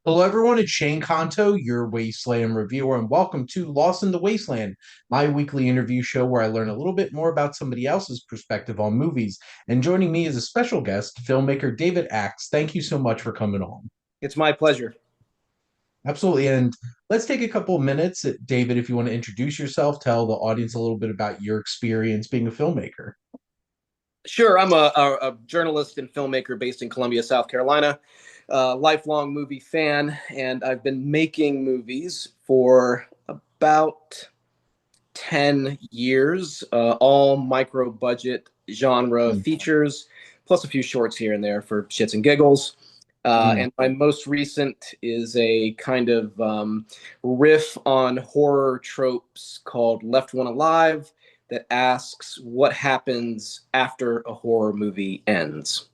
Hello, everyone. It's Shane Kanto, your Wasteland reviewer, and welcome to Lost in the Wasteland, my weekly interview show where I learn a little bit more about somebody else's perspective on movies. And joining me is a special guest, filmmaker David Axe. Thank you so much for coming on. It's my pleasure. Absolutely. And let's take a couple of minutes, David, if you want to introduce yourself, tell the audience a little bit about your experience being a filmmaker. Sure, I'm a journalist and filmmaker based in Columbia, South Carolina, lifelong movie fan, and I've been making movies for about 10 years, all micro budget genre Mm, features, plus a few shorts here and there for shits and giggles. mm. And my most recent is a kind of riff on horror tropes called Left One Alive that asks what happens after a horror movie ends.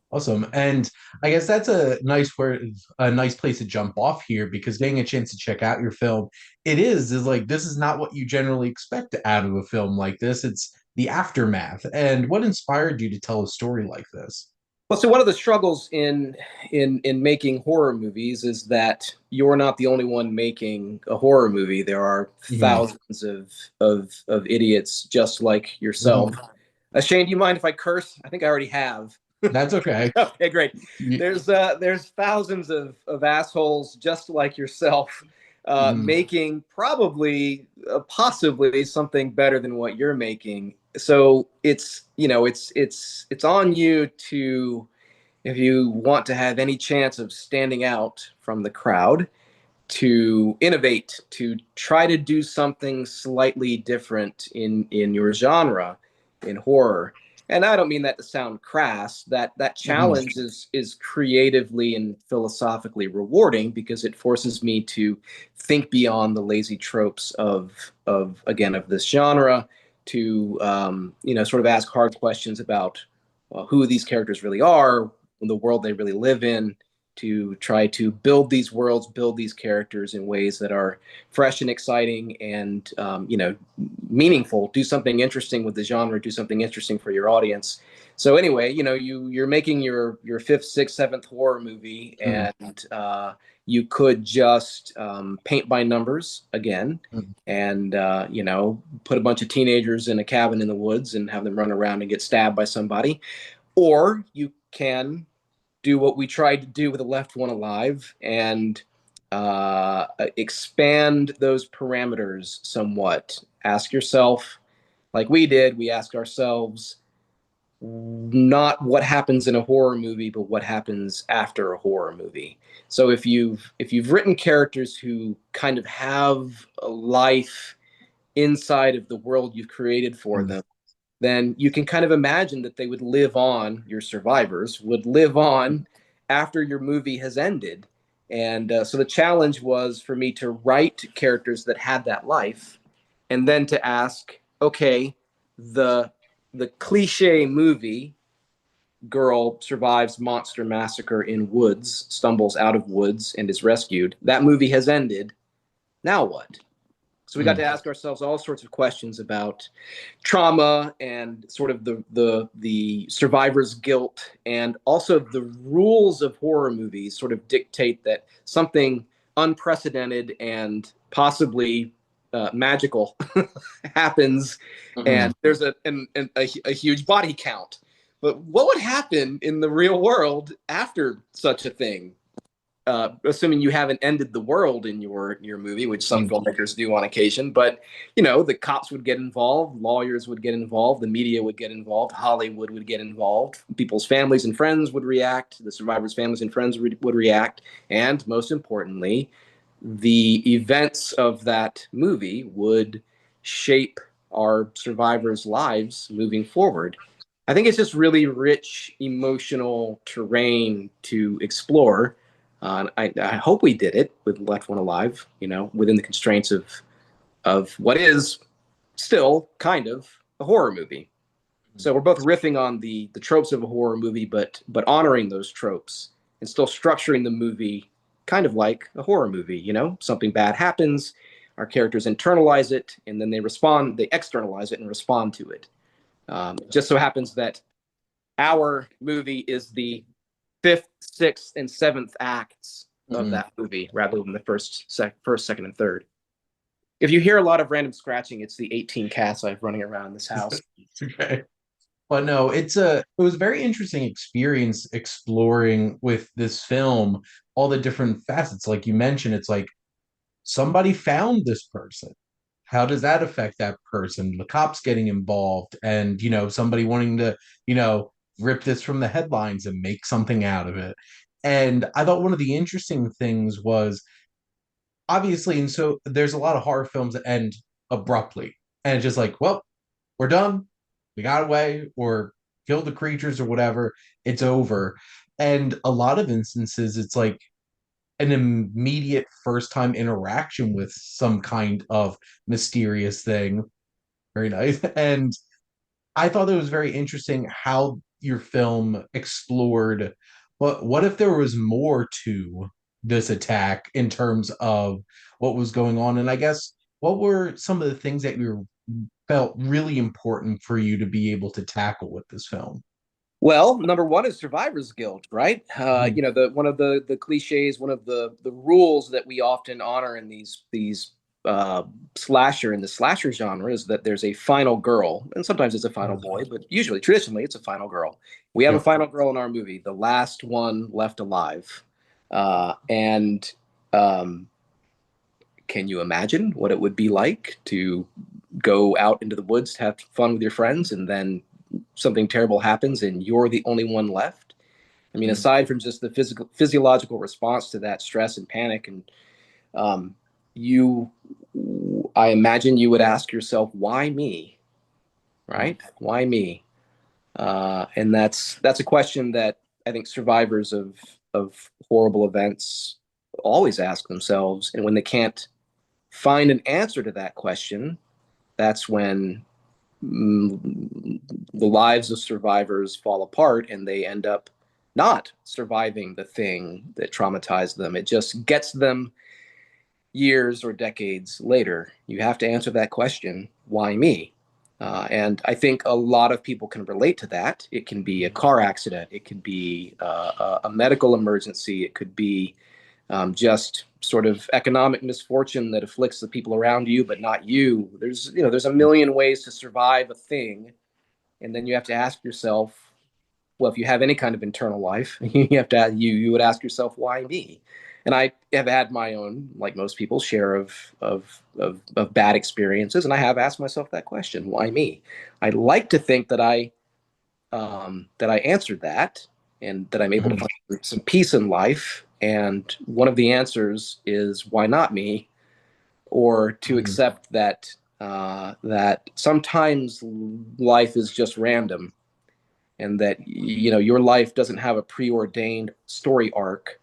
Awesome. And I guess that's a nice place to jump off here because getting a chance to check out your film, is like this is not what you generally expect out of a film like this. It's the aftermath. And what inspired you to tell a story like this? Well, so one of the struggles in making horror movies is that you're not the only one making a horror movie. There are Mhm. thousands of idiots just like yourself. Mhm. Shane, do you mind if I curse? I think I already have. That's okay. Okay, great. Y- There's thousands of assholes just like yourself, mhm. making probably possibly something better than what you're making. So it's on you to, if you want to have any chance of standing out from the crowd, to innovate, to try to do something slightly different in your genre, in horror. And I don't mean that to sound crass. That Mhm. challenge is creatively and philosophically rewarding because it forces me to think beyond the lazy tropes of again of this genre, to sort of ask hard questions about who these characters really are, the world they really live in, to try to build these worlds, build these characters in ways that are fresh and exciting and meaningful. Do something interesting with the genre. Do something interesting for your audience. So anyway, you're making your fifth, sixth, seventh horror movie, Mhm. and you could just paint by numbers again, Mhm. and put a bunch of teenagers in a cabin in the woods and have them run around and get stabbed by somebody, or you can do what we tried to do with the Left One Alive and expand those parameters somewhat. Ask yourself, like we did, we ask ourselves not what happens in a horror movie, but what happens after a horror movie. So if you've written characters who kind of have a life inside of the world you've created for Mhm. them, then you can kind of imagine that they would live on, your survivors would live on after your movie has ended. And so the challenge was for me to write characters that had that life, and then to ask, okay, the the cliche movie, girl survives monster massacre in woods, stumbles out of woods and is rescued. That movie has ended. Now what? So we got to Mhm. ask ourselves all sorts of questions about trauma and sort of the survivor's guilt, and also the rules of horror movies sort of dictate that something unprecedented and possibly magical happens, Mhm. and there's a huge body count. But what would happen in the real world after such a thing? Assuming you haven't ended the world in your movie, which some Mhm. filmmakers do on occasion. But the cops would get involved, lawyers would get involved, the media would get involved, Hollywood would get involved, people's families and friends would react, the survivors' families and friends would react, and most importantly, the events of that movie would shape our survivors' lives moving forward. I think it's just really rich emotional terrain to explore. I hope we did it with Left One Alive, within the constraints of what is still kind of a horror movie. So we're both riffing on the tropes of a horror movie, but honoring those tropes and still structuring the movie kind of like a horror movie. Something bad happens, our characters internalize it, and then they externalize it and respond to it. It just so happens that our movie is the fifth, sixth, and seventh acts of Mhm. that movie rather than the first, second, and third. If you hear a lot of random scratching, it's the 18 cats I have running around this house. Okay. But no, it was a very interesting experience exploring with this film all the different facets. Like you mentioned, it's like somebody found this person. How does that affect that person? The cops getting involved and, somebody wanting to, rip this from the headlines and make something out of it. And I thought one of the interesting things was obviously, and so there's a lot of horror films that end abruptly. And it's just like, well, we're done. We got away or killed the creatures or whatever. It's over. And a lot of instances, it's like an immediate first time interaction with some kind of mysterious thing. Very nice. And I thought it was very interesting how your film explored, but what if there was more to this attack in terms of what was going on? And I guess what were some of the things that you felt really important for you to be able to tackle with this film? Well, number one is survivor's guilt, right? Mhm. The one of the cliches, one of the rules that we often honor in these uh, in the slasher genre is that there's a final girl, and sometimes it's a final boy, but usually, traditionally, it's a final girl. We have a Yep. final girl in our movie, the last one left alive, and um, can you imagine what it would be like to go out into the woods to have fun with your friends and then something terrible happens and you're the only one left? I mean, Mhm. aside from just the physiological response to that stress and panic, and um, you, I imagine you would ask yourself, why me? Mhm. Right? Why me? And that's a question that I think survivors of horrible events always ask themselves. And when they can't find an answer to that question, that's when the lives of survivors fall apart and they end up not surviving the thing that traumatized them. It just gets them years or decades later. You have to answer that question, why me? And I think a lot of people can relate to that. It can be a car accident, it could be a medical emergency, it could be just sort of economic misfortune that afflicts the people around you, but not you. There's a million ways to survive a thing, and then you have to ask yourself, well, if you have any kind of internal life, you have to you would ask yourself, why me? And I have had my own, like most people, share of bad experiences, and I have asked myself that question, why me? I like to think that I answered that and that I'm able to Mhm. find some peace in life. And one of the answers is why not me, or to Mhm. accept that sometimes life is just random, and that your life doesn't have a preordained story arc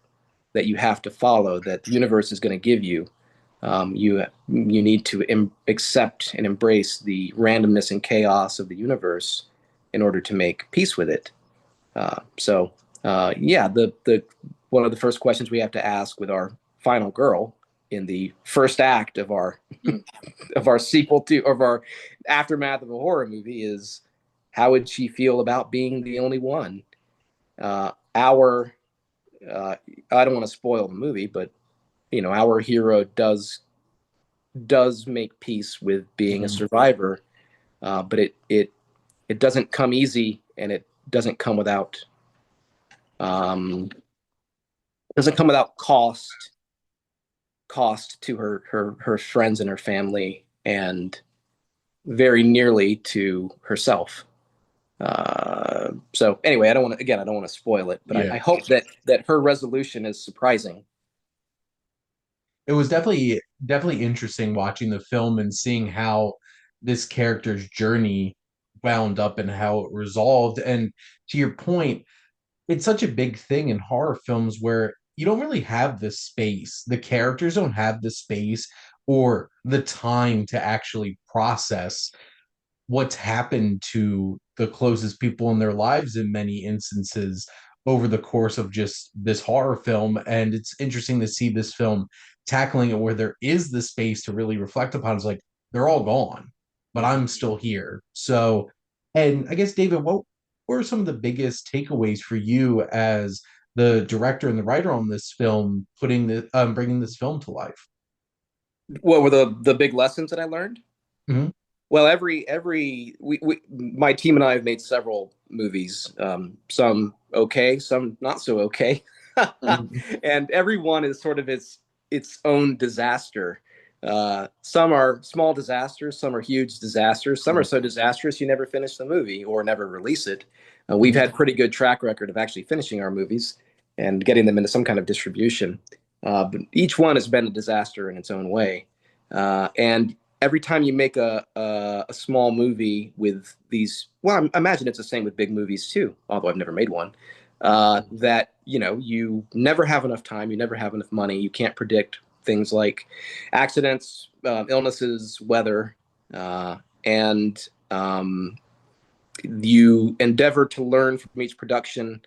that you have to follow, that the universe is going to give you. You need to accept and embrace the randomness and chaos of the universe in order to make peace with it. Yeah, the one of the first questions we have to ask with our final girl in the first act of our of our sequel to of our aftermath of a horror movie is, how would she feel about being the only one? Our I don't want to spoil the movie, but our hero does make peace with being a Mhm. survivor, but it doesn't come easy, and it doesn't come without um, cost to her friends and her family, and very nearly to herself. So anyway, I don't want to spoil it, but I Yeah. hope that her resolution is surprising. It was definitely interesting watching the film and seeing how this character's journey wound up and how it resolved. And to your point, it's such a big thing in horror films where you don't really have the space. The characters don't have the space or the time to actually process what's happened to the closest people in their lives in many instances over the course of just this horror film. And it's interesting to see this film tackling it where there is the space to really reflect upon. It's like they're all gone, but I'm still here. So, and I guess, David, what were some of the biggest takeaways for you as the director and the writer on this film putting the bringing this film to life? What were the big lessons that I learned? Hmm. Well, every we my team and I have made several movies. Some okay, some not so okay, Hmm. and every one is sort of its own disaster. Some are small disasters, some are huge disasters, some are so disastrous you never finish the movie or never release it. We've Hmm. had pretty good track record of actually finishing our movies and getting them into some kind of distribution. But each one has been a disaster in its own way. And every time you make a small movie with these, well, I imagine it's the same with big movies too, although I've never made one. That you never have enough time, you never have enough money, you can't predict things like accidents, illnesses, weather, and you endeavor to learn from each production,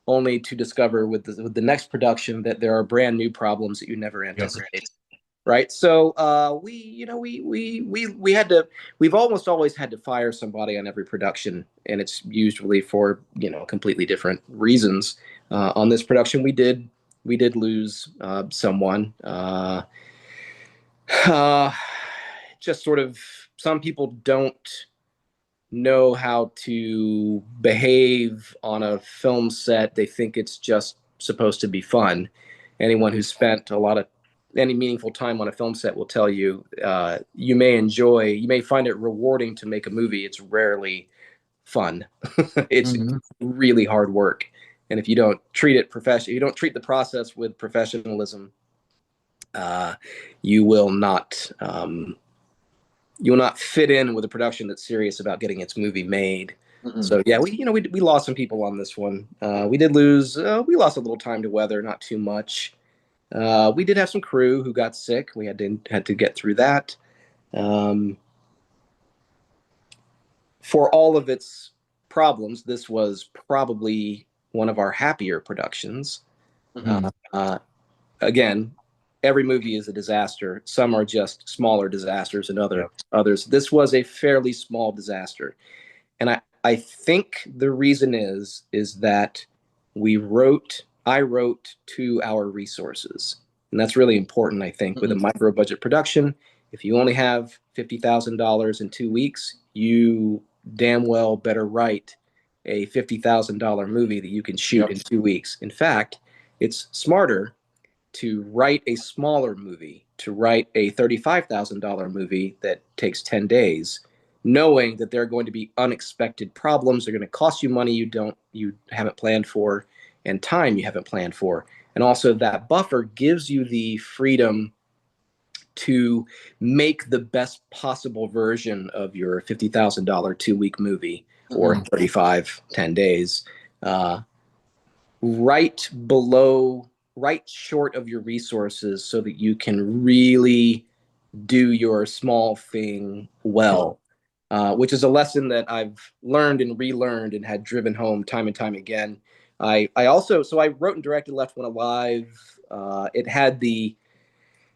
only to discover with the next production that there are brand new problems that you never Yep. anticipated. Right. So we had to, we've almost always had to fire somebody on every production, and it's usually for completely different reasons. On this production, we did lose someone. Uh, just sort of, some people don't know how to behave on a film set. They think it's just supposed to be fun. Anyone who's spent a lot of any meaningful time on a film set will tell you, you may find it rewarding to make a movie. It's rarely fun. It's Hmm. really hard work. And if you don't treat it profession, you don't treat the process with professionalism, uh, you will not you will not fit in with a production that's serious about getting its movie made. Hmm. So yeah, we lost some people on this one. We lost a little time to weather, not too much. We did have some crew who got sick. We had to get through that. Um, for all of its problems, this was probably one of our happier productions. Hmm. Uh, again, every movie is a disaster. Some are just smaller disasters than Yep. others. This was a fairly small disaster. And I think the reason is that I wrote to our resources. And that's really important, I think, with a Hmm. micro budget production. If you only have $50,000 in 2 weeks, you damn well better write a $50,000 movie that you can shoot Yep. in 2 weeks. In fact, it's smarter to write a smaller movie, to write a $35,000 movie that takes 10 days, knowing that there are going to be unexpected problems. They're going to cost you money you haven't planned for, and time you haven't planned for. And also that buffer gives you the freedom to make the best possible version of your $50,000 2 week movie, or Hmm. 35 10 days. Uh, right below, right short of your resources, so that you can really do your small thing well, which is a lesson that I've learned and relearned and had driven home time and time again. I also, so I wrote and directed Left One Alive. It had the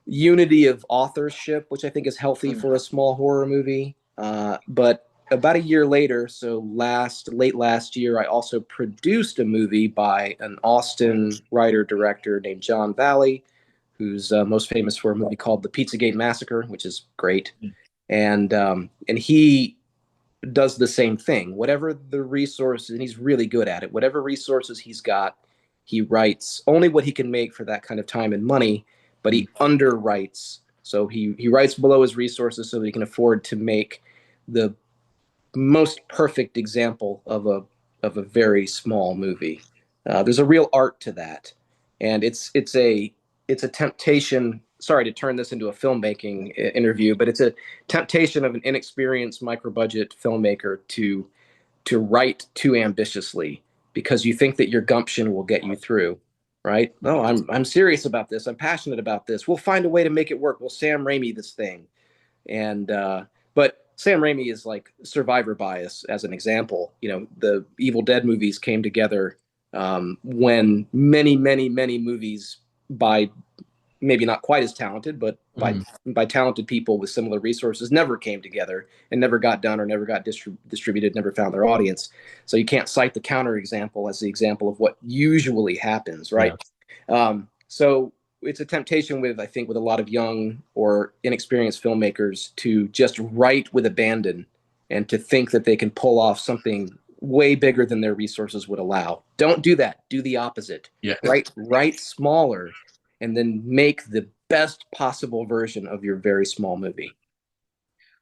unity of authorship, which I think is healthy for a small horror movie. But about a year later, so late last year, I also produced a movie by an Austin writer director named John Valley, who's most famous for a movie called The Pizzagate Massacre, which is great. And he does the same thing. Whatever the resources, and he's really good at it. Whatever resources he's got, he writes only what he can make for that kind of time and money, but he underwrites. So he writes below his resources so that he can afford to make the most perfect example of a very small movie. There's a real art to that, and it's a temptation. Sorry to turn this into a filmmaking interview, but it's a temptation of an inexperienced micro budget filmmaker to write too ambitiously, because you think that your gumption will get you through. Right? No, I'm serious about this. I'm passionate about this. We'll find a way to make it work. We'll Sam Raimi this thing. And uh, but Sam Raimi is like survivor bias as an example. The Evil Dead movies came together when many movies by maybe not quite as talented, but Mhm. by talented people with similar resources never came together and never got done or never got distributed, never found their audience. So you can't cite the counterexample as the example of what usually happens, Yeah. right? So it's a temptation with, I think, with a lot of young or inexperienced filmmakers to just write with abandon and to think that they can pull off something way bigger than their resources would allow. Don't do that. Do the opposite. Yeah. Write smaller and then make the best possible version of your very small movie.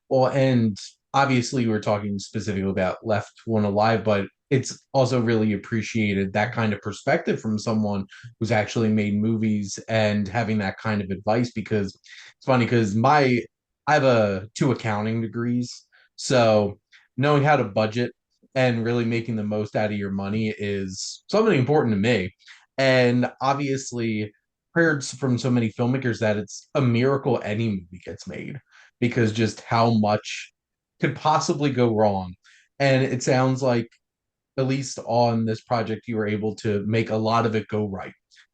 Well, and obviously we're talking specifically about Left One Alive, but it's also really appreciated that kind of perspective from someone who's actually made movies and having that kind of advice because it's funny because my I have two accounting degrees. So knowing how to budget and really making the most out of your money is something important to me. And obviously heard from so many filmmakers that it's a miracle any movie gets made because just how much could possibly go wrong. And it sounds like, at least on this project, you were able to make a lot of it go right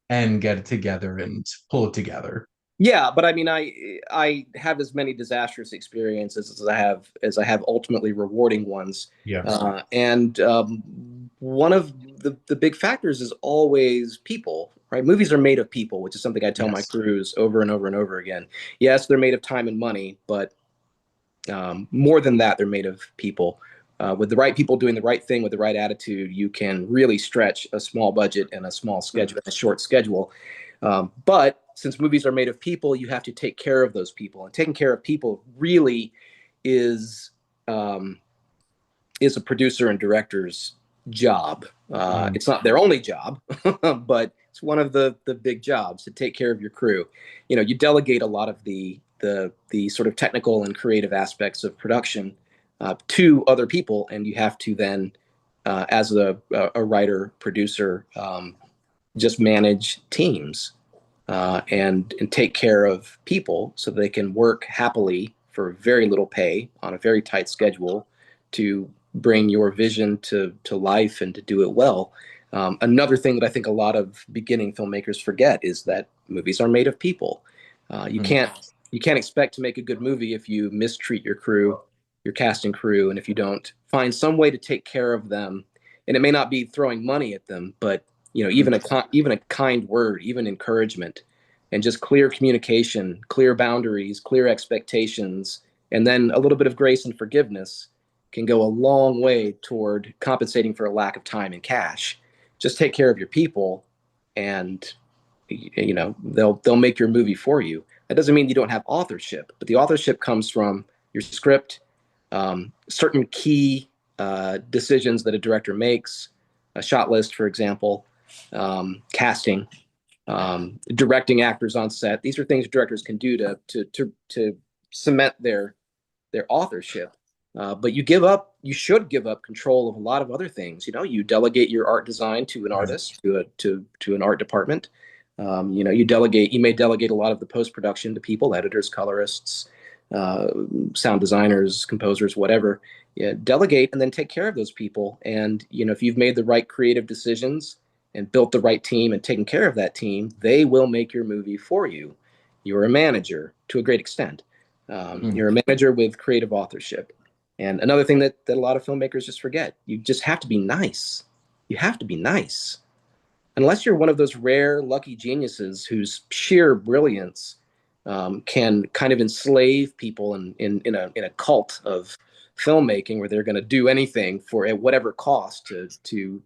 and get it together and pull it together. Yeah, but I mean, I have as many disastrous experiences as I have ultimately rewarding ones, Yeah. and one of the big factors is always people. Right, movies are made of people, which is something I tell my Yes. crews over and over and over again. Yes, they're made of time and money, but more than that, they're made of people. With the right people doing the right thing with the right attitude, you can really stretch a small budget and a small schedule, a short schedule. But since movies are made of people, you have to take care of those people, and taking care of people really is um, is a producer and director's job. Mm. It's not their only job, but it's one of the big jobs to take care of your crew. You know, you delegate a lot of the sort of technical and creative aspects of production to other people, and you have to then, as a writer producer, just manage teams and take care of people so they can work happily for very little pay on a very tight schedule to bring your vision to life and to do it well. Another thing that I think a lot of beginning filmmakers forget is that movies are made of people. You Mm. can't expect to make a good movie if you mistreat your crew, your cast and crew, and if you don't find some way to take care of them. And it may not be throwing money at them, but even a kind word, even encouragement, and just clear communication, clear boundaries, clear expectations, and then a little bit of grace and forgiveness can go a long way toward compensating for a lack of time and cash. Just take care of your people, and they'll make your movie for you. That doesn't mean you don't have authorship, but the authorship comes from your script, certain key decisions that a director makes, a shot list, for example, casting, directing actors on set. These are things directors can do to cement their authorship. But you should give up control of a lot of other things. You know, you delegate your art design to an Right. artist, to an art department. You may delegate a lot of the post production to people, editors, colorists, uh, sound designers, composers, whatever. Yeah, delegate and then take care of those people. And if you've made the right creative decisions and built the right team and taken care of that team, they will make your movie for you. You're a manager to a great extent. Mm. You're a manager with creative authorship. And another thing that a lot of filmmakers just forget, you just have to be nice. You have to be nice. Unless you're one of those rare, lucky geniuses whose sheer brilliance can kind of enslave people in a cult of filmmaking where they're going to do anything for at whatever cost to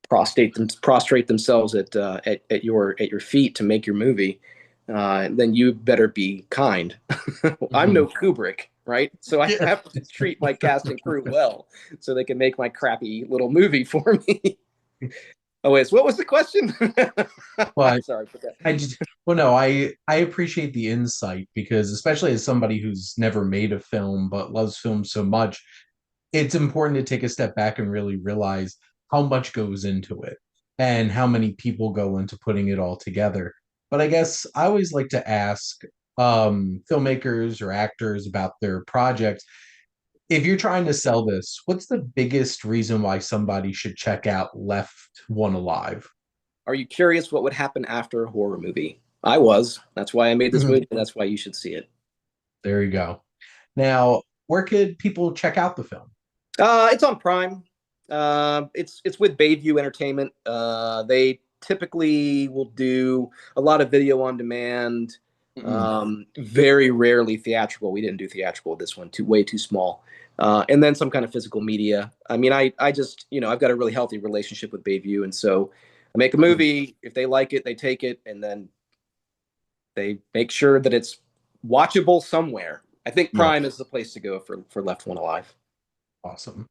prostrate themselves at your feet to make your movie, then you better be kind. I'm Mhm. no Kubrick, right? So I Yeah. have to treat my cast and crew well, so they can make my crappy little movie for me. Oh wait, so what was the question? I'm But sorry for that. I just, well, no, I appreciate the insight because especially as somebody who's never made a film but loves film so much, it's important to take a step back and really realize how much goes into it and how many people go into putting it all together. But I guess I always like to ask filmmakers or actors about their projects. If you're trying to sell this, what's the biggest reason why somebody should check out Left One Alive? Are you curious what would happen after a horror movie? I was. That's why I made this Mhm. movie, and that's why you should see it. There you go. Now, where could people check out the film? It's on Prime. It's with Bayview Entertainment. They typically will do a lot of video on demand. Mhm. Very rarely theatrical. We didn't do theatrical with this one. Way too small. And then some kind of physical media. I mean, I just I've got a really healthy relationship with Bayview, and so I make a Mhm. movie. If they like it, they take it, and then they make sure that it's watchable somewhere. I think Yep. Prime is the place to go for Left One Alive. Awesome.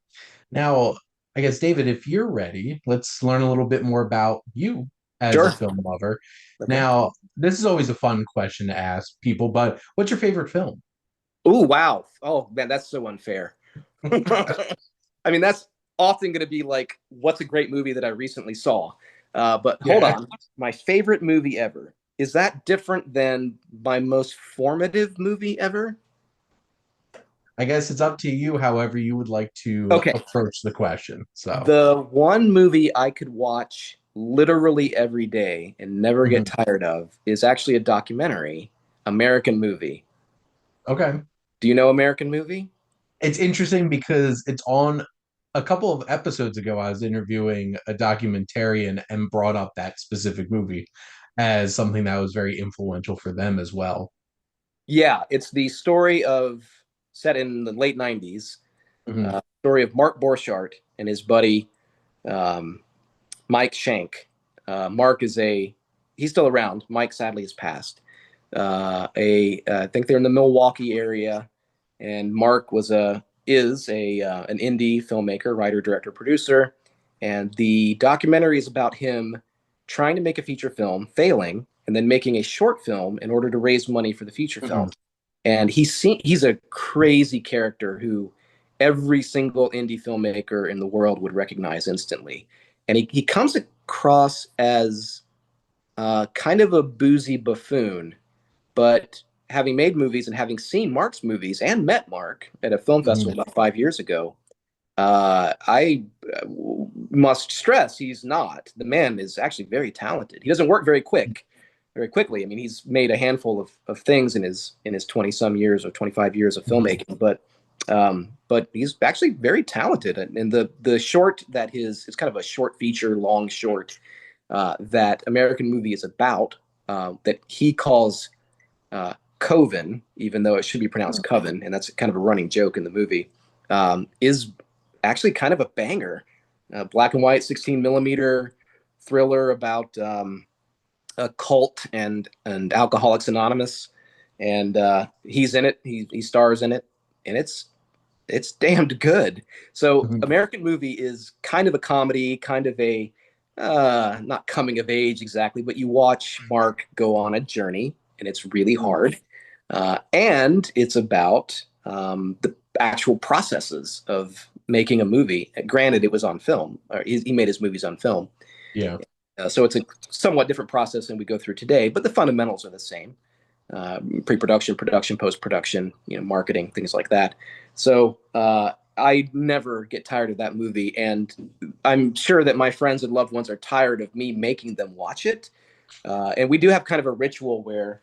Now, I guess, David, if you're ready, let's learn a little bit more about you as a Sure. film lover. Okay. Now, this is always a fun question to ask people, but what's your favorite film? Oh, wow. Oh, man, that's so unfair. I mean, that's often going to be like, what's a great movie that I recently saw? But hold Yeah. on. My favorite movie ever. Is that different than my most formative movie ever? I guess it's up to you, however you would like to Okay. approach the question. So, The one movie I could watch literally every day and never get mhm. tired of is actually a documentary, American Movie. Okay. Do you know American Movie? It's interesting because it's on a couple of episodes ago. I was interviewing a documentarian and brought up that specific movie as something that was very influential for them as well. Yeah, it's the story of set in the late 90s, Mhm. story of Mark Borchardt and his buddy um, Mike Shank. Mark is he's still around. Mike sadly has passed. I think they're in the Milwaukee area, and Mark is a an indie filmmaker, writer, director, producer, and the documentary is about him trying to make a feature film, failing, and then making a short film in order to raise money for the feature film. Mhm. And he's a crazy character who every single indie filmmaker in the world would recognize instantly. And he comes across as kind of a boozy buffoon, but having made movies and having seen Mark's movies and met Mark at a film festival Mhm. about 5 years ago, I must stress he's not. The man is actually very talented. He doesn't work very quickly. I mean, he's made a handful of things in his 20 some years or 25 years of Mhm. filmmaking, but he's actually very talented. And the short that his it's kind of a short feature, long short that American Movie is about that he calls Coven, even though it should be pronounced Coven, and that's kind of a running joke in the movie, is actually kind of a banger. Black and white, 16 millimeter thriller about a cult and Alcoholics Anonymous, and he's in it. He stars in it, and it's damned good. So Mhm. American Movie is kind of a comedy, kind of a not coming of age exactly, but you watch Mark go on a journey, and it's really Mhm. hard. And it's about the actual processes of making a movie. Granted, it was on film, or he made his movies on film. Yeah. So it's a somewhat different process than we go through today, but the fundamentals are the same. Pre-production, production, post-production, marketing, things like that. So I never get tired of that movie, and I'm sure that my friends and loved ones are tired of me making them watch it. And we do have kind of a ritual where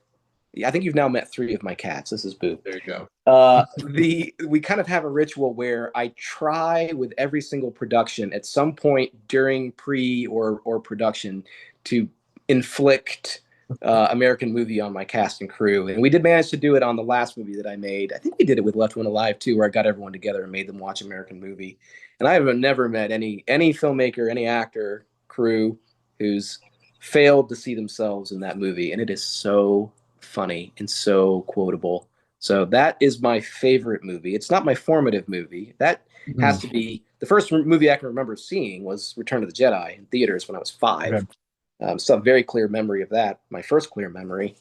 I think you've now met three of my cats. This is Boo. There you go. The we kind of have a ritual where I try with every single production at some point during pre or production to inflict American Movie on my cast and crew, and we did manage to do it on the last movie that I made. I think we did it with Left One Alive too, where I got everyone together and made them watch American Movie. And I have never met any filmmaker, any actor, crew who's failed to see themselves in that movie, and it is so funny and so quotable. So that is my favorite movie. It's not my formative movie. That has Mhm. to be the first movie I can remember seeing was Return of the Jedi in theaters when I was Okay. 5. So a very clear memory of that, my first clear memory.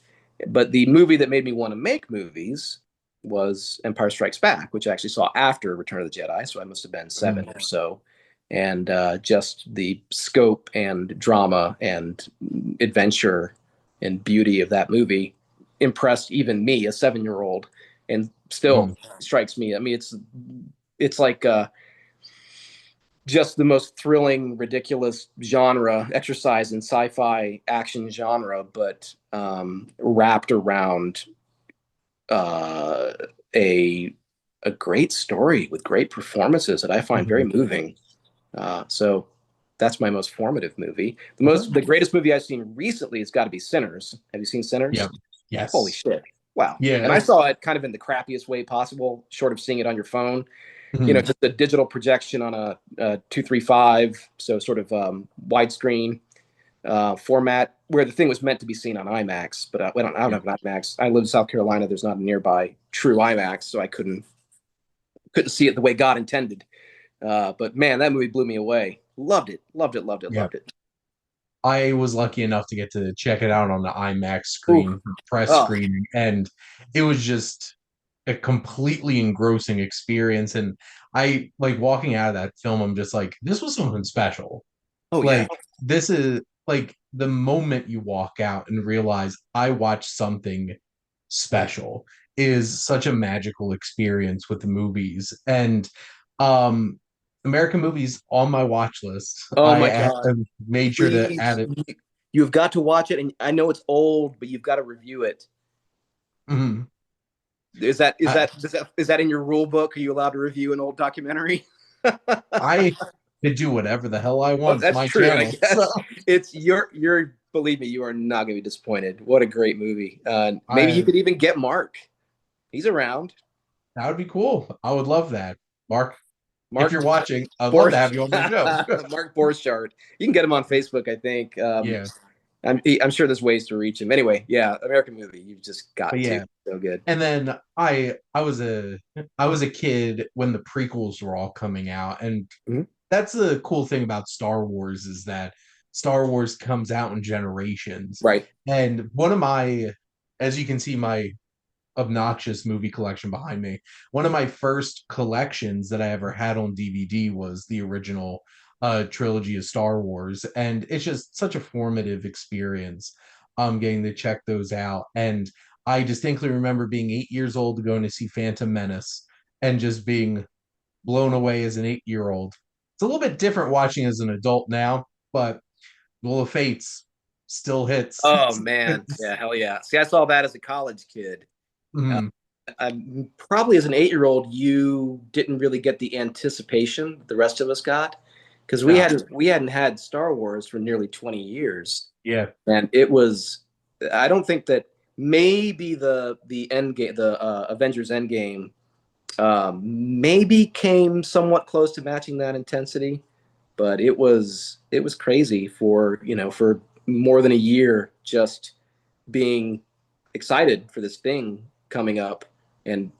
But the movie that made me want to make movies was Empire Strikes Back, which I actually saw after Return of the Jedi. So I must have been Mhm. 7 or so. And just the scope and drama and adventure and beauty of that movie impressed even me, a 7-year old, and still Mhm. strikes me. I mean, it's like just the most thrilling, ridiculous genre, exercise in sci-fi action genre, but wrapped around uh, a a great story with great performances that I find very Mhm. moving. So that's my most formative movie. Okay. The greatest movie I've seen recently has got to be Sinners. Have you seen Sinners? Yep. Holy Yes. shit! Wow. And I Yeah. saw it kind of in the crappiest way possible, short of seeing it on your phone. Mhm. Just a digital projection on a 235, so sort of widescreen format, where the thing was meant to be seen on IMAX. But I don't Yeah. have an IMAX. I live in South Carolina. There's not a nearby true IMAX, so I couldn't see it the way God intended. But man, that movie blew me away. Loved it. Loved it. Loved it. Yeah. Loved it. I was lucky enough to get to check it out on the IMAX Ooh. screen, press Oh. screening, and it was just a completely engrossing experience. And I like walking out of that film, I'm just like, this was something special. Oh yeah. Like, this is like the moment you walk out and realize I watched something special is such a magical experience with the movies. And um American movies on my watch list. Oh I my God. have made sure to add Please. it. You've got to watch it, and I know it's old, but you've got to review it. Mhm. I, Is that in your rule book? Are you allowed to review an old documentary? I could do whatever the hell I Well, want. It's that's my true, I channel. So guess. It's your believe me, you are not going to be disappointed. What a great movie. Maybe you I could even get Mark. He's around. that would be cool. I would love that. Mark, if Mark you're watching, I'd love to have Borsch, you on the show. Mark Borchardt. You can get him on Facebook, I think. Yeah. I'm sure there's ways to reach him. Anyway, yeah, American movie. You've just But got to. yeah. So good. And then I was a kid when the prequels were all coming out, and Mhm. that's the cool thing about Star Wars is that Star Wars comes out in generations. Right. And one of my, as you can see, my obnoxious movie collection behind me. One of my first collections that I ever had on DVD was the original trilogy of Star Wars, and it's just such a formative experience. Getting to check those out, and I distinctly remember being 8 years old going to see Phantom Menace and just being blown away as an 8 year old. It's a little bit different watching as an adult now, but Duel of Fates still hits. Oh man, yeah, hell yeah. See, I saw that as a college kid. Uh, Mhm. Probably as an 8-year-old, you didn't really get the anticipation that the rest of us got because No, we hadn't had Star Wars for nearly 20 years, yeah, and it was. I don't think that maybe the end game, the Avengers Endgame, maybe came somewhat close to matching that intensity, but it was crazy for for more than a year just being excited for this thing coming up and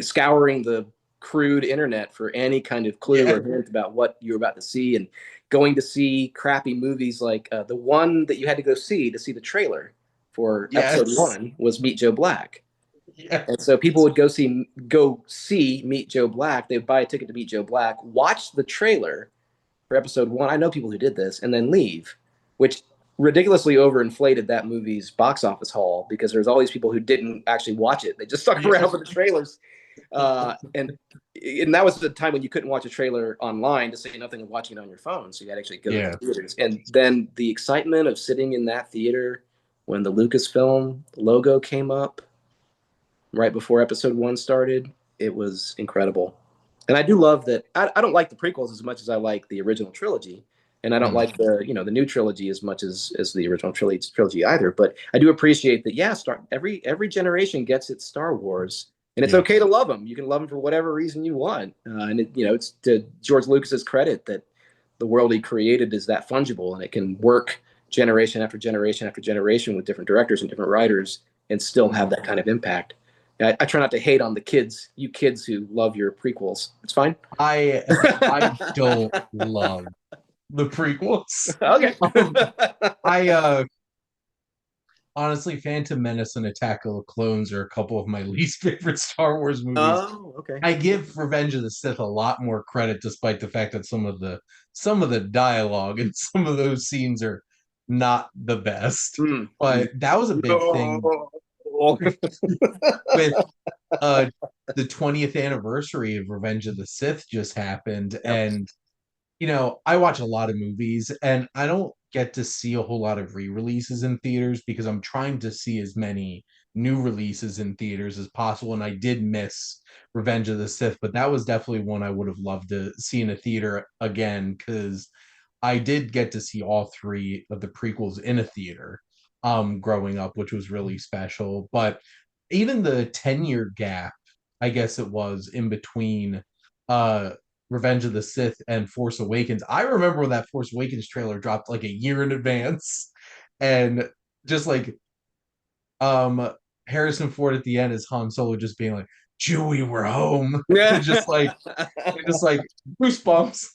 scouring the crude internet for any kind of clue yeah, or hint about what you're about to see, and going to see crappy movies like the one that you had to see the trailer for episode yes. one was Meet Joe Black. Yeah. And so people would go see Meet Joe Black. They would buy a ticket to Meet Joe Black, watch the trailer for episode one. I know people who did this, and then leave, which ridiculously overinflated that movie's box office haul because there's all these people who didn't actually watch it. They just stuck Yeah. around for the trailers. And that was the time when you couldn't watch a trailer online, to say nothing of watching it on your phone. So you had to actually go to Yeah. the theaters. And then the excitement of sitting in that theater when the Lucasfilm logo came up right before episode one started, it was incredible. And I do love that. I don't like the prequels as much as I like the original trilogy, and I don't Mm. like the new trilogy as much as the original trilogy either. But I do appreciate that. Yeah, every generation gets its Star Wars, and it's Yeah. okay to love them. You can love them for whatever reason you want, and it's to George Lucas's credit that the world he created is that fungible and it can work generation after generation after generation with different directors and different writers and still have Mm. that kind of impact. I try not to hate on the kids, you kids who love your prequels. It's fine. I I don't love the prequels. Okay. Um, I honestly, Phantom Menace and Attack of the Clones are a couple of my least favorite Star Wars movies. Oh, okay. I give Revenge of the Sith a lot more credit, despite the fact that some of the dialogue and some of those scenes are not the best. Mm. But that was a big thing No. with uh the 20th anniversary of Revenge of the Sith just happened, Yep. and I watch a lot of movies and I don't get to see a whole lot of re-releases in theaters because I'm trying to see as many new releases in theaters as possible. And I did miss Revenge of the Sith, but that was definitely one I would have loved to see in a theater again because I did get to see all three of the prequels in a theater growing up, which was really special. But even the 10-year gap, I guess it was in between uh Revenge of the Sith and Force Awakens. I remember when that Force Awakens trailer dropped like a year in advance, and just like um Harrison Ford at the end is Han Solo just being like, Chewie, we're home. Yeah. Just like goosebumps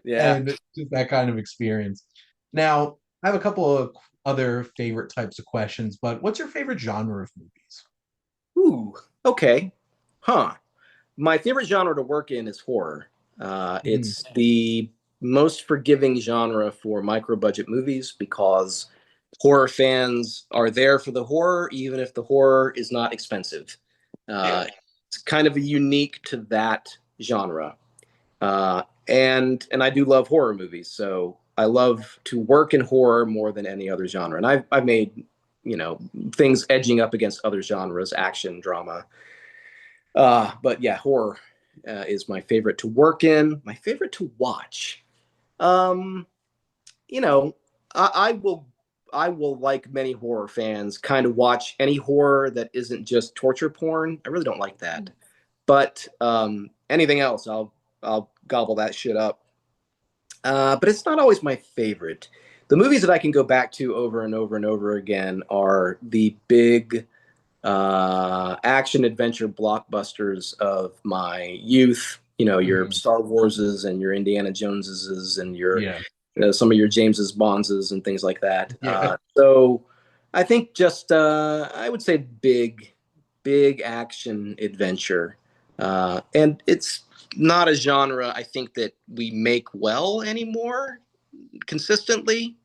Yeah. and just that kind of experience. Now, I have a couple of other favorite types of questions, but what's your favorite genre of movies? Ooh. Okay. Huh. My favorite genre to work in is horror. Mhm. It's the most forgiving genre for micro budget movies because horror fans are there for the horror, even if the horror is not expensive. Yeah. It's kind of unique to that genre. And I do love horror movies, so I love to work in horror more than any other genre. And I've made things edging up against other genres, action, drama. But yeah, horror is my favorite to work in. My favorite to watch. Um, you know, I will, like many horror fans, kind of watch any horror that isn't just torture porn. I really don't like that. But anything else, I'll gobble that shit up. But it's not always my favorite. The movies that I can go back to over and over and over again are the big action adventure blockbusters of my youth. Your Mhm. Star Warses and your Indiana Joneses and your Yeah. some of your Jameses Bondses and things like that. Yeah. So I think just I would say big action adventure, and it's not a genre I think that we make well anymore consistently.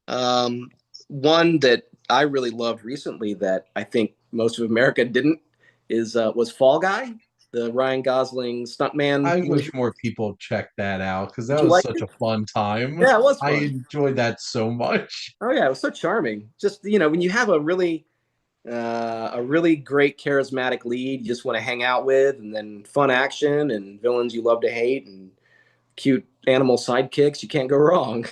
Um, One that I really loved recently that I think most of America didn't is was Fall Guy, the Ryan Gosling stuntman I movie. wish more people checked that out because Did that you was like such it? a fun time. Yeah, it was I fun. enjoyed that so much. Oh yeah, it was so charming. Just when you have a really great charismatic lead you just want to hang out with, and then fun action and villains you love to hate and cute animal sidekicks, you can't go wrong.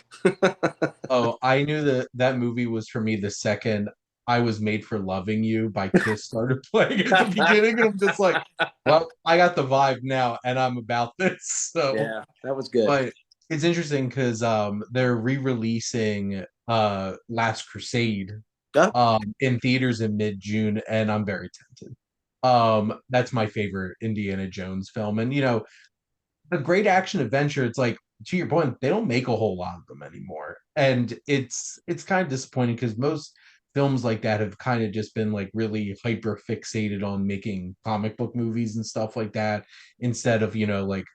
Oh, I knew that that movie was for me the second I Was Made for Loving You by Kiss started playing at the beginning, and I'm just like, well, I got the vibe now, and I'm about this. So, Yeah, that was good. but it's interesting because they're re-releasing Last Crusade Oh, in theaters in mid-June, and I'm very tempted. That's my favorite Indiana Jones film, and a great action adventure. It's like, to your point, they don't make a whole lot of them anymore, and it's kind of disappointing because most films like that have kind of just been like really hyper fixated on making comic book movies and stuff like that instead of like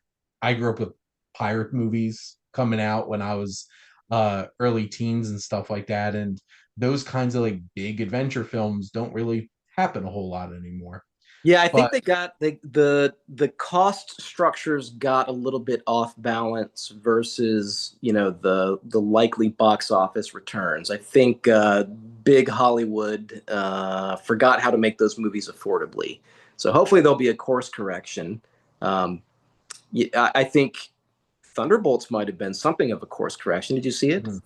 I grew up with pirate movies coming out when I was early teens and stuff like that, and those kinds of like big adventure films don't really happen a whole lot anymore. yeah, I But think they got the cost structures got a little bit off balance versus the likely box office returns. I think big Hollywood forgot how to make those movies affordably. So hopefully there'll be a course correction. Um, yeah, I think Thunderbolts might have been something of a course correction. Did you see it? mhm.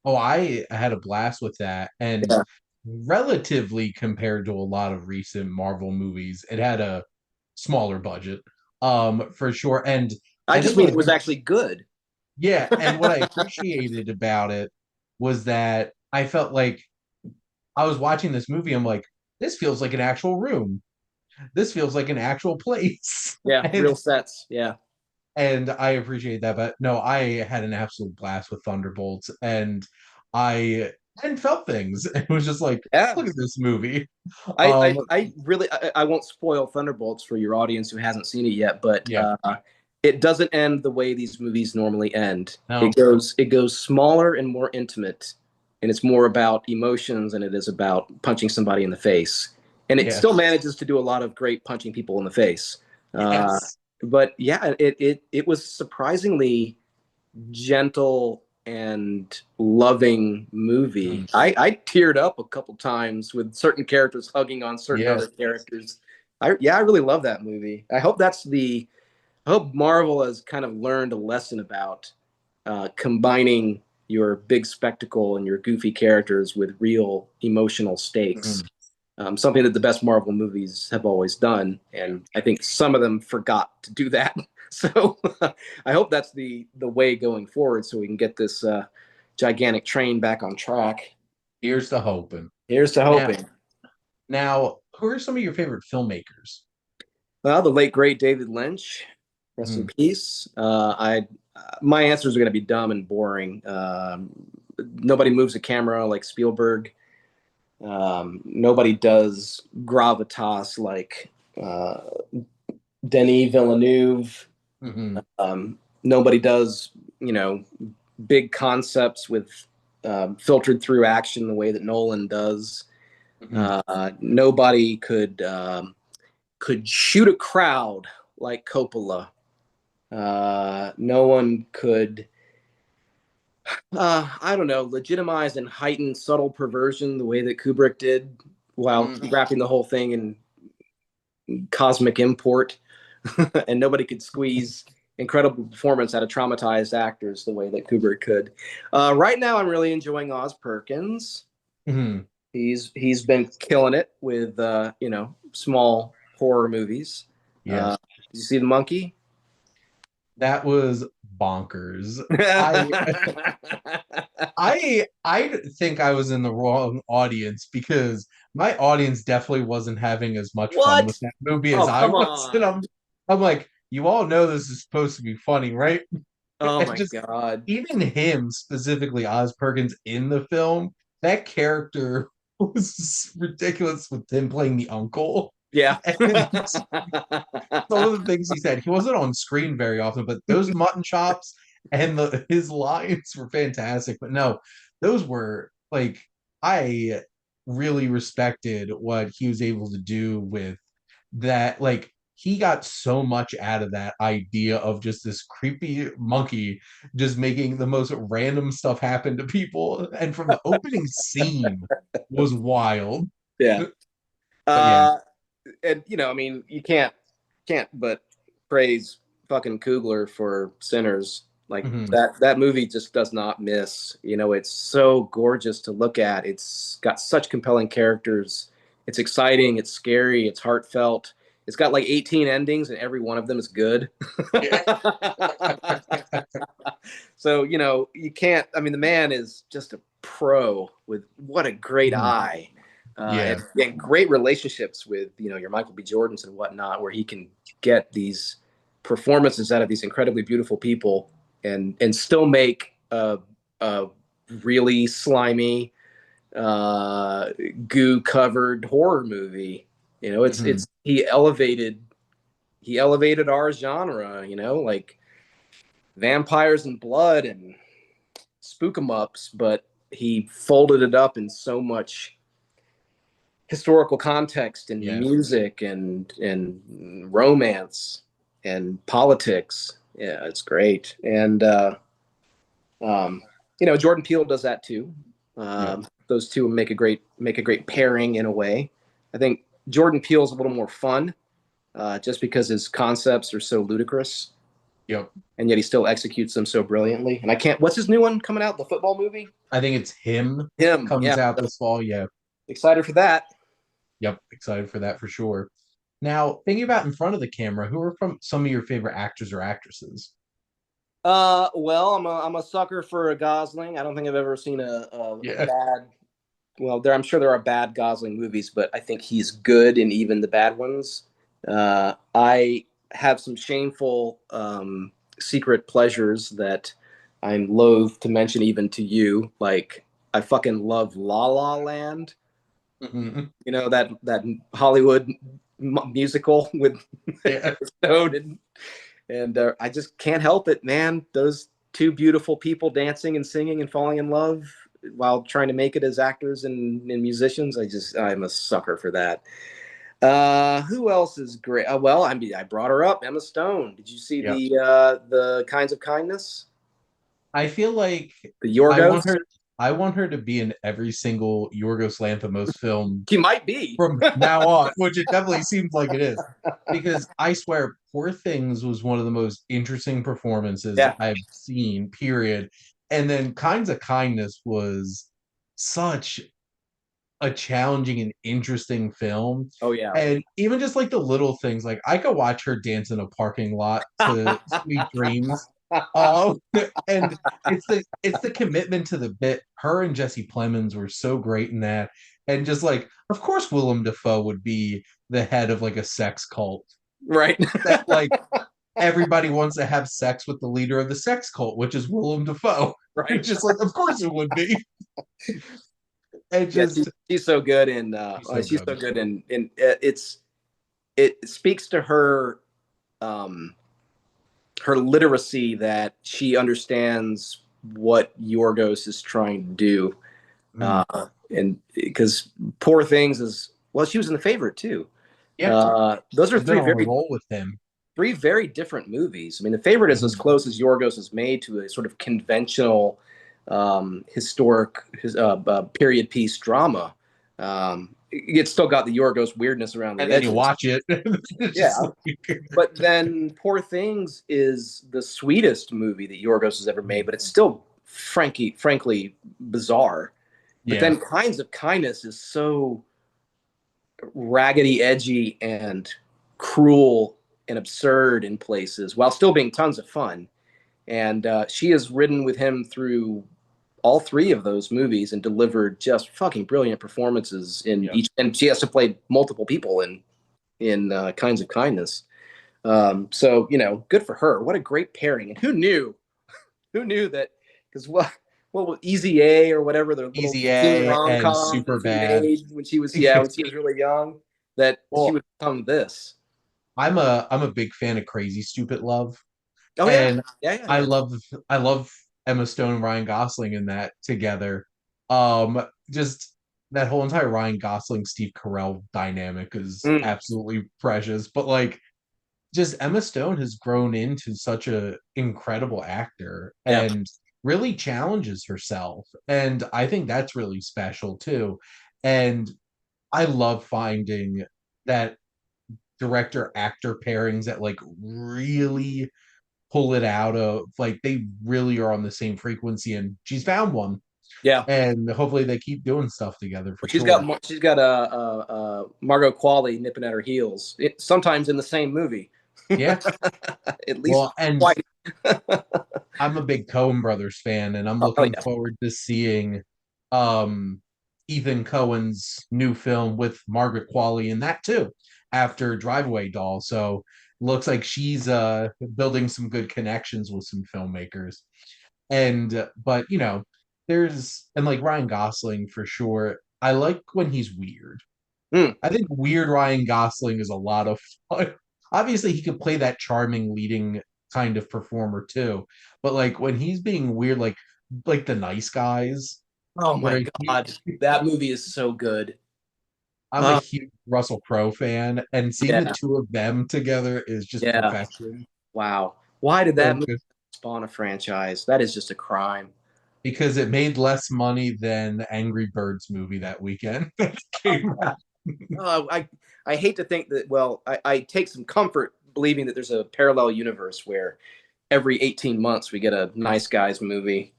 Oh, I had a blast with that. And Yeah. relatively compared to a lot of recent Marvel movies, it had a smaller budget, for sure. And I I just think mean it was actually good. yeah, and what I appreciated about it was that I felt like I was watching this movie. I'm like, this feels like an actual room. This feels like an actual place. Yeah, and real sets. Yeah. and I appreciate that. But no, I had an absolute blast with Thunderbolts, and I and felt things. It was just like, Yeah. look at this movie. I, I, Um, I really I won't spoil Thunderbolts for your audience who hasn't seen it yet, but yeah, it doesn't end the way these movies normally end. no, It goes smaller and more intimate, and it's more about emotions than it is about punching somebody in the face. And it yeah, still manages to do a lot of great punching people in the face. Uh, yes, but yeah, it was surprisingly. gentle and loving movie. Mhm. I teared up a couple times with certain characters hugging on certain Yeah. other characters. I really love that movie. I hope Marvel has kind of learned a lesson about combining your big spectacle and your goofy characters with real emotional stakes. Mhm. Something that the best Marvel movies have always done, and I think some of them forgot to do that. So I hope that's the way going forward, so we can get this gigantic train back on track. Here's to hoping. Here's to Now, hoping. who are some of your favorite filmmakers? Well, the late great David Lynch, rest in Mhm. peace. I My answers are going to be dumb and boring. Nobody moves a camera like Spielberg. Nobody does gravitas like Denis Villeneuve. Mhm. Nobody does, big concepts with filtered through action the way that Nolan does. Mhm. Nobody could shoot a crowd like Coppola. No one could, I don't know, legitimize and heighten subtle perversion the way that Kubrick did, while Mhm. wrapping the whole thing in cosmic import. And nobody could squeeze incredible performance out of traumatized actors the way that Kubrick could. Right now, I'm really enjoying Oz Perkins. Mhm. He's been killing it with small horror movies. Yeah. Did you see the monkey? That was bonkers. I Yeah, I think I was in the wrong audience because my audience definitely wasn't having as much fun with what? that movie as Oh, I come was. And on. I'm like, you all know this is supposed to be funny, right? Oh And my just God. even him, specifically Oz Perkins in the film, that character was ridiculous with him playing the uncle. Yeah. And some of the things he said, he wasn't on screen very often, but those mutton chops and his lines were fantastic. But no, those were like, I really respected what he was able to do with that. Like, he got so much out of that idea of just this creepy monkey just making the most random stuff happen to people. And from the opening scene was wild. Yeah. But yeah. Uh, and I mean, you can't but praise fucking Coogler for Sinners. Like Mhm. that movie just does not miss. It's so gorgeous to look at. It's got such compelling characters. It's exciting, it's scary, it's heartfelt. It's got like 18 endings and every one of them is good. Yeah. So, you can't, I mean, the man is just a pro with what a great Mhm. eye. Yeah. And great relationships with your Michael B. Jordans and whatnot, where he can get these performances out of these incredibly beautiful people and still make a really slimy, goo covered horror movie. Mhm. It's he elevated our genre. Like vampires and blood and spook 'em ups, but he folded it up in so much historical context and Yeah. music and romance and politics. Yeah, it's great. And um, Jordan Peele does that too. Yep. Those two make a great pairing in a way. I think Jordan Peele's a little more fun, just because his concepts are so ludicrous, Yep. and yet he still executes them so brilliantly. And I can't. What's his new one coming out? The football movie? I think it's him Him. comes Yeah. out this fall. Yeah. Excited for that. Yep. Excited for that for sure. Now, thinking about in front of the camera, who are from some of your favorite actors or actresses? Well, I'm a sucker for a Gosling. I don't think I've ever seen a Yeah. bad. Well, I'm sure there are bad Gosling movies, but I think he's good in even the bad ones. I have some shameful secret pleasures that I'm loath to mention even to you. Like I fucking love La La Land. Mhm. That Hollywood musical with Yeah. Stone and I just can't help it, man. Those two beautiful people dancing and singing and falling in love while trying to make it as actors and musicians. I'm a sucker for that. Who else is great? Well, I brought her up, Emma Stone. Did you see Yep. the Kinds of Kindness? I feel like The I want Yorgos. her I want her to be in every single Yorgos Lanthimos film She might be. from now on, which it definitely seems like it is. Because I swear, Poor Things was one of the most interesting performances Yeah. I've seen, period. And then Kinds of Kindness was such a challenging and interesting film. Oh yeah. And even just like the little things, like I could watch her dance in a parking lot to Sweet Dreams. Oh, and it's the commitment to the bit. Her and Jesse Plemons were so great in that. And just like, of course, Willem Dafoe would be the head of like a sex cult Right. that like everybody wants to have sex with the leader of the sex cult, which is Willem Dafoe. Right. It's just like, of course it would be. It Yeah, just she's so good in he's so she's so good. good in it speaks to her um her literacy that she understands what Yorgos is trying to do. Mm. And because Poor Things is, well, she was in The Favorite too. Yeah, Those are she's been on a roll with him. three very different movies. I mean, The Favorite is as Mhm. close as Yorgos has made to a sort of conventional historic period piece drama. It's still got the Yorgos weirdness around And the then you edges. watch it. It's Yeah, just like but then Poor Things is the sweetest movie that Yorgos has ever made, but it's still frankly bizarre. But yeah, then Kinds of Kindness is so raggedy, edgy, and cruel and absurd in places, while still being tons of fun. And she has ridden with him through all three of those movies and delivered just fucking brilliant performances in yeah. each. And she has to play multiple people in Kinds of Kindness. So good for her. What a great pairing. And who knew? Who knew that? Because what Easy A or whatever the little Easy teen A rom and com that Super she Bad. made when she was really young, that she Well, would become this. I'm a big fan of Crazy Stupid Love, Oh yeah, and yeah, yeah, I yeah. love I love Emma Stone and Ryan Gosling in that together. Just that whole entire Ryan Gosling Steve Carell dynamic is Mm, absolutely precious. But like just Emma Stone has grown into such a incredible actor yeah, and really challenges herself. And I think that's really special too. And I love finding that director actor pairings that like really pull it out of like they really are on the same frequency and she's found one yeah. and hopefully they keep doing stuff together for Well, sure. she's got a Margot Qualley nipping at her heels. Sometimes in the same movie, Yeah. at least Well, and twice. I'm a big Coen Brothers fan, and I'm Oh looking yeah, forward to seeing um, Ethan Cohen's new film with Margaret Qualley in that too, after Driveway Doll. So looks like she's building some good connections with some filmmakers. And but there's and like Ryan Gosling for sure. I like when he's weird. mm, I think weird Ryan Gosling is a lot of fun. Obviously, he could play that charming leading kind of performer too, but like when he's being weird, like the Nice Guys, oh my where god, that movie is so good. I'm a Uh, huge Russell Crowe fan, and seeing the yeah, two of them together is just yeah. perfection. Wow. Why did that So movie good spawn a franchise? That is just a crime. because it made less money than the Angry Birds movie that weekend that came out. I hate to think that. Well, I take some comfort believing that there's a parallel universe where every 18 months we get a Nice Guys movie.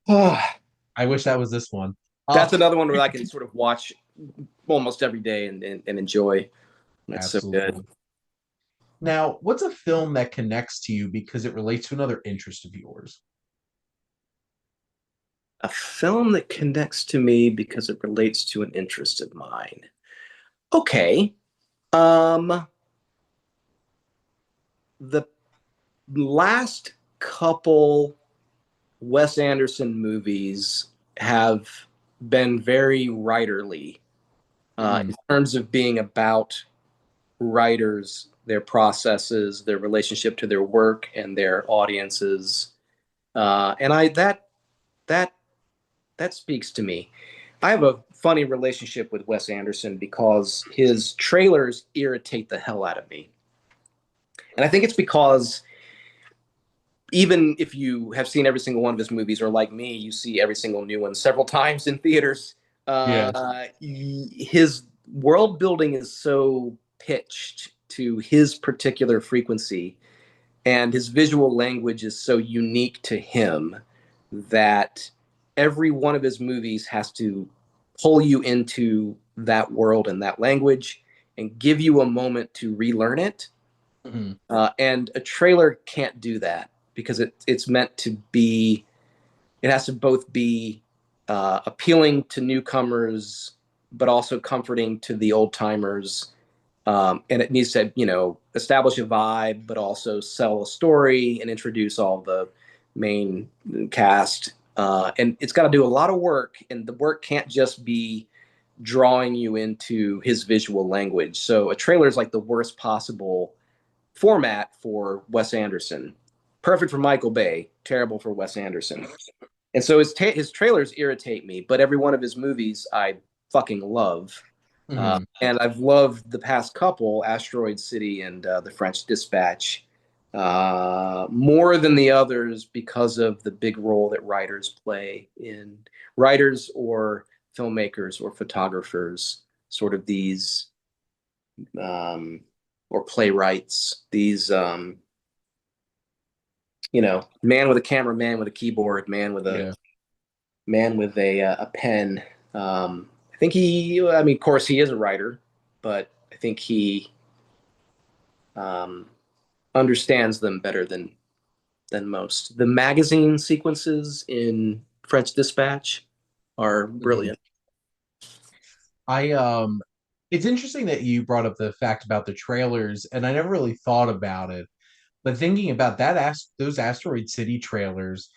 I wish that was this one. Uh, That's another one where I can sort of watch almost every day and enjoy. It's so good. Absolutely. Now, what's a film that connects to you because it relates to another interest of yours? A film that connects to me because it relates to an interest of mine. Okay. Um, the last couple Wes Anderson movies have been very writerly Mm, in terms of being about writers, their processes, their relationship to their work and their audiences, and I that that speaks to me. I have a funny relationship with Wes Anderson because his trailers irritate the hell out of me, and I think it's because even if you have seen every single one of his movies, or like me, you see every single new one several times in theaters, Yeah. his world building is so pitched to his particular frequency, and his visual language is so unique to him that every one of his movies has to pull you into that world and that language and give you a moment to relearn it. Mhm. And a trailer can't do that because it's meant to be, it has to both be appealing to newcomers, but also comforting to the old timers. And it needs to, establish a vibe, but also sell a story and introduce all the main cast. And it's got to do a lot of work, and the work can't just be drawing you into his visual language. So a trailer is like the worst possible format for Wes Anderson. Perfect for Michael Bay, terrible for Wes Anderson. And so his trailers irritate me, but every one of his movies I fucking love. Mhm. And I've loved the past couple, Asteroid City and The French Dispatch, more than the others because of the big role that writers play in writers or filmmakers or photographers, sort of these, um, or playwrights, these, man with a camera, man with a keyboard, Yeah. man with a pen. I think I mean, of course, he is a writer, but I think he um, understands them better than most. The magazine sequences in French Dispatch are Mhm. brilliant. I it's interesting that you brought up the fact about the trailers, and I never really thought about it. But thinking about those Asteroid City trailers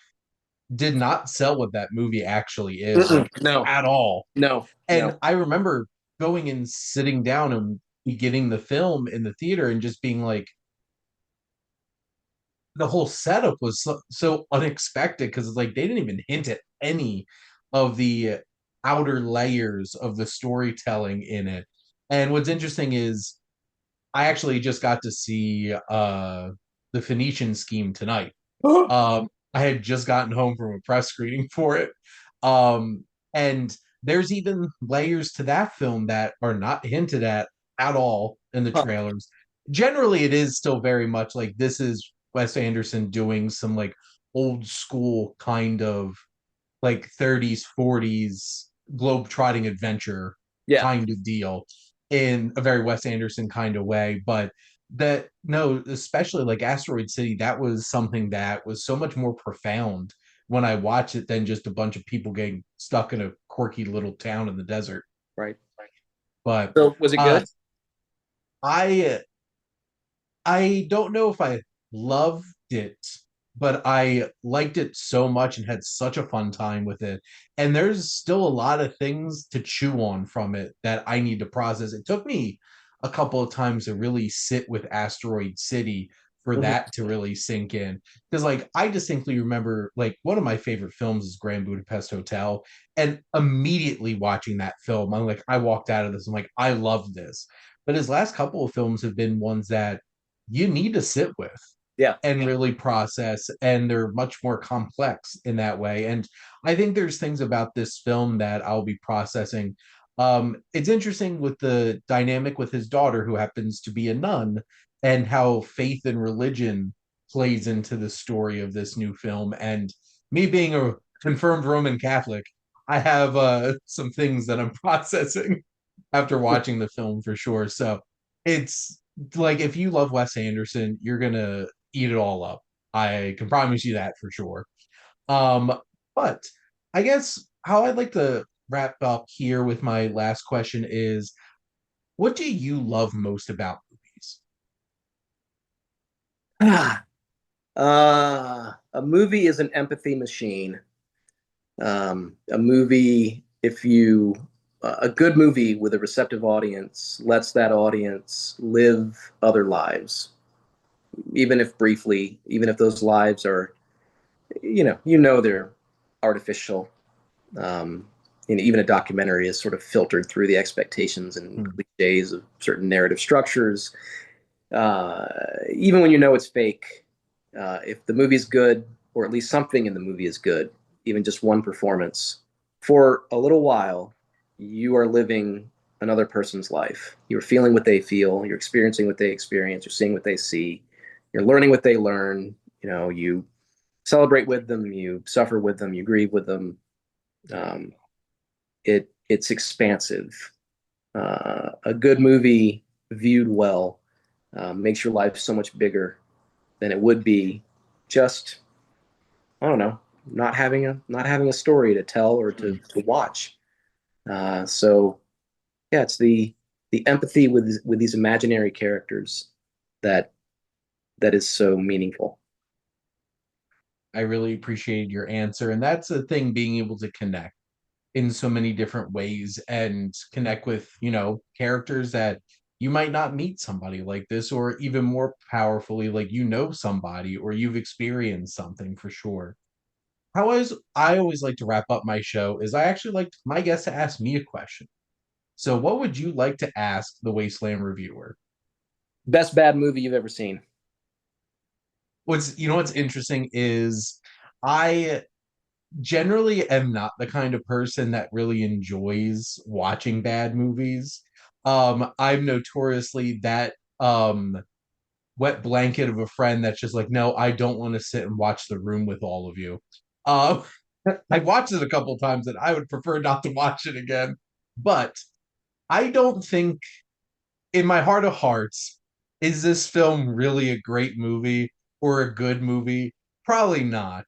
did not sell what that movie actually is, like No, at all. no, And no. I remember going and sitting down and beginning the film in the theater and just being like, the whole setup was so unexpected because it's like they didn't even hint at any of the outer layers of the storytelling in it. And what's interesting is I actually just got to see the Phoenician Scheme tonight. I had just gotten home from a press screening for it. Um, and there's even layers to that film that are not hinted at all in the Huh. trailers. Generally, it is still very much like this is Wes Anderson doing some like old school kind of like 30s, 40s globe-trotting adventure Yeah, kind of deal in a very Wes Anderson kind of way. But that no, especially like Asteroid City, that was something that was so much more profound when I watched it than just a bunch of people getting stuck in a quirky little town in the desert. right. But So was it uh good? I I don't know if I loved it, but I liked it so much and had such a fun time with it. And there's still a lot of things to chew on from it that I need to process. It took me a couple of times to really sit with Asteroid City for Mhm. that to really sink in. Because like I distinctly remember like one of my favorite films is Grand Budapest Hotel. And immediately watching that film, I'm like, I walked out of this, I'm like, I love this. But his last couple of films have been ones that you need to sit with Yeah, and really process, and they're much more complex in that way. And I think there's things about this film that I'll be processing. It's interesting with the dynamic with his daughter who happens to be a nun, and how faith and religion plays into the story of this new film. And me being a confirmed Roman Catholic, I have some things that I'm processing after watching the film for sure. So it's like if you love Wes Anderson, you're gonna eat it all up. I can promise you that for sure. But I guess how I'd like to wrap up here with my last question is, what do you love most about movies? a movie is an empathy machine. A movie, if you a good movie with a receptive audience lets that audience live other lives, even if briefly, even if those lives are, they're artificial. Um, even a documentary is sort of filtered through the expectations and Hmm. cliches of certain narrative structures. Even when you know it's fake, If the movie's good, or at least something in the movie is good, even just one performance, for a little while, you are living another person's life. You're feeling what they feel, you're experiencing what they experience, you're seeing what they see, you're learning what they learn. You celebrate with them, you suffer with them, you grieve with them. Um, it's expansive. A good movie viewed well makes your life so much bigger than it would be just, I don't know, not having a story to tell or to watch. So yeah, it's the empathy with these imaginary characters that that is so meaningful. I really appreciated your answer. And that's the thing, being able to connect in so many different ways and connect with, characters that you might not meet somebody like this, or even more powerfully, like, somebody or you've experienced something for sure. I always like to wrap up my show is I actually like my guests to ask me a question. So what would you like to ask the Wasteland reviewer? Best bad movie you've ever seen? What's interesting is I generally am not the kind of person that really enjoys watching bad movies. I'm notoriously that wet blanket of a friend that's just like, no, I don't want to sit and watch The Room with all of you. Um, I've watched it a couple of times and I would prefer not to watch it again. But I don't think, in my heart of hearts, is this film really a great movie or a good movie? Probably not.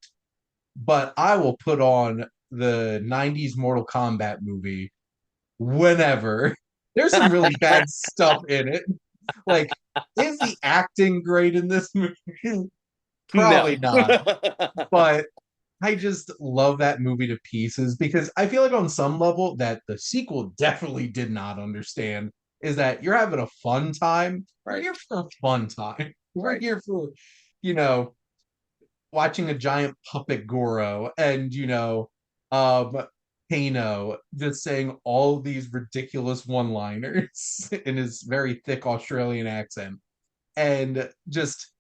But I will put on the 90s Mortal Kombat movie whenever. There's some really bad stuff in it. Like, is the acting great in this movie? No. Probably not. But I just love that movie to pieces because I feel like on some level that the sequel definitely did not understand is that you're having a fun time. We're Right. here for a fun time. We're Right. here for, you know, watching a giant puppet Goro and, um, Kano just saying all these ridiculous one-liners in his very thick Australian accent. And just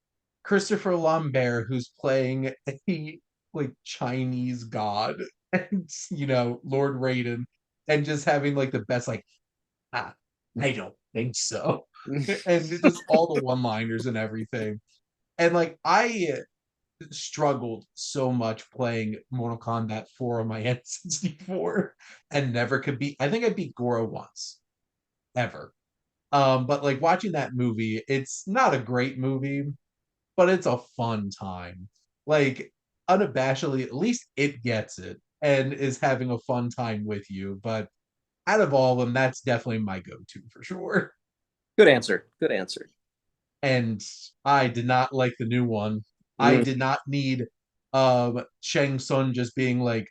Christopher Lambert, who's playing a like Chinese god, and Lord Raiden, and just having like the best like, ah, I don't think so, and just all the one-liners and everything. And like I struggled so much playing Mortal Kombat 4 on my N64 and never could beat. I think I beat Goro once, ever. But like watching that movie, it's not a great movie, but it's a fun time. Like unabashedly, at least it gets it and is having a fun time with you. But out of all of them, that's definitely my go-to for sure. Good answer. Good answer. And I did not like the new one. I Mm, did not need Shang Tsung just being like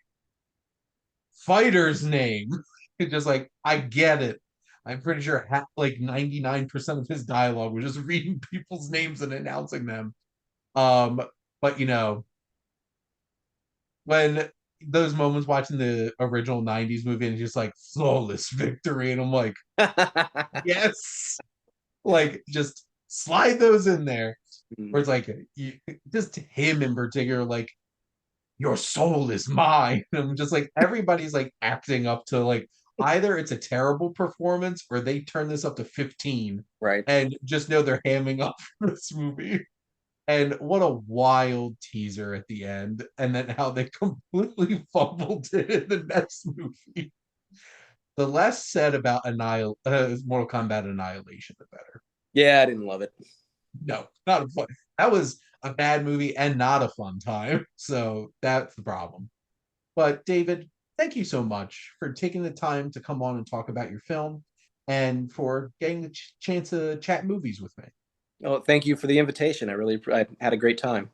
fighter's name. It's just like I get it. I'm pretty sure like 99% of his dialogue was just reading people's names and announcing them. Um, but when those moments watching the original 90s movie and just like flawless victory, and I'm like, yes, like just slide those in there. Where mm, it's like just him in particular, like your soul is mine. And I'm just like everybody's like acting up to like either it's a terrible performance or they turn this up to 15 right. and just know they're hamming up for this movie. And what a wild teaser at the end, and then how they completely fumbled it in the next movie. The less said about Mortal Kombat Annihilation, the better. Yeah, I didn't love it. No, not a fun. That was a bad movie and not a fun time. So that's the problem. But David, thank you so much for taking the time to come on and talk about your film and for getting the chance to chat movies with me. Oh, thank you for the invitation. I had a great time.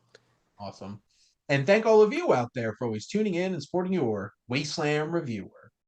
Awesome. And thank all of you out there for always tuning in and supporting your Wasteland Reviewer.